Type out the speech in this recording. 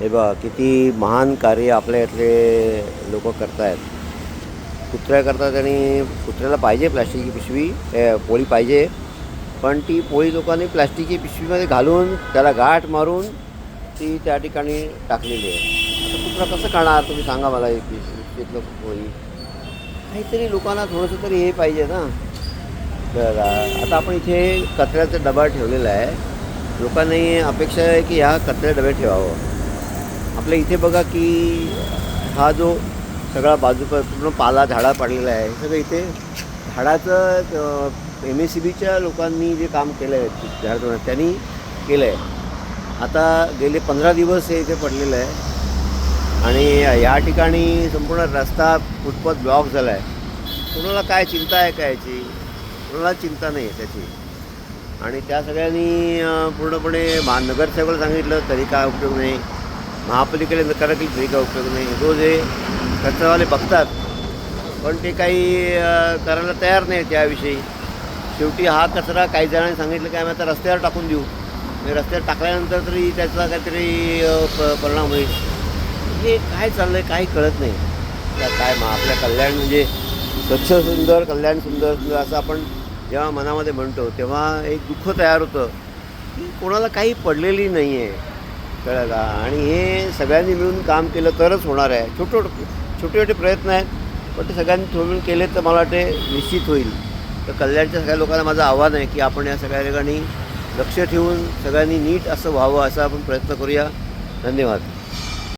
हे बघा किती महान कार्य आपल्या इथले लोक करतायत. कुत्र्या करतात आणि कुत्र्याला पाहिजे प्लॅस्टिकची पिशवी, पोळी पाहिजे, पण ती पोळी लोकांनी प्लॅस्टिकची पिशवीमध्ये घालून त्याला गाठ मारून ती त्या ठिकाणी टाकलेली आहे. आता कुत्रा कसं खाणार तुम्ही सांगा मला. एक पिशवीतलं पोळी काहीतरी लोकांना थोडंसं तरी हे पाहिजे ना. तर आता आपण इथे कचऱ्याचा डबा ठेवलेला आहे. लोकांनी अपेक्षा आहे की ह्या कचऱ्या डब्यात ठेवावं. आपल्या इथे बघा की हा जो सगळा बाजू पूर्ण पाला झाडा पडलेला आहे, हे सगळं इथे झाडाचं MSCBच्या लोकांनी जे काम केलं आहे झाड त्यांनी केलं आहे. आता गेले 15 दिवस हे इथे पडलेलं आहे आणि या ठिकाणी संपूर्ण रस्ता फुटपाथ ब्लॉक झाला आहे. कोणाला काय चिंता आहे काय याची? कोणाला चिंता नाही आहे त्याची. आणि त्या सगळ्यांनी पूर्णपणे नगरसेवकाला सांगितलं तरी काय उपयोग नाही, महापालिकेला करा की तरी काय उपयोग नाही. रोज हे कचरावाले बघतात पण ते काही करायला तयार नाही त्याविषयी. शेवटी हा कचरा काही जणांनी सांगितलं की आम्ही आता रस्त्यावर टाकून देऊ. रस्त्यावर टाकल्यानंतर तरी त्याचा काहीतरी परिणाम होईल. हे काय चाललं आहे काही कळत नाही. काय आपल्या कल्याण म्हणजे स्वच्छ सुंदर कल्याण सुंदर सुंदर असं आपण जेव्हा मनामध्ये म्हणतो तेव्हा एक दुःख तयार होतं की कोणाला काही पडलेली नाही आहे, कळलं का. आणि हे सगळ्यांनी मिळून काम केलं तरच होणार आहे. छोटे छोटे प्रयत्न आहेत पण ते सगळ्यांनी मिळून केले तर मला वाटते निश्चित होईल. तर कल्याणच्या सगळ्या लोकांना माझं आव्हान आहे की आपण या सगळ्या ठिकाणी लक्ष ठेवून सगळ्यांनी नीट असं व्हावं असा आपण प्रयत्न करूया. धन्यवाद.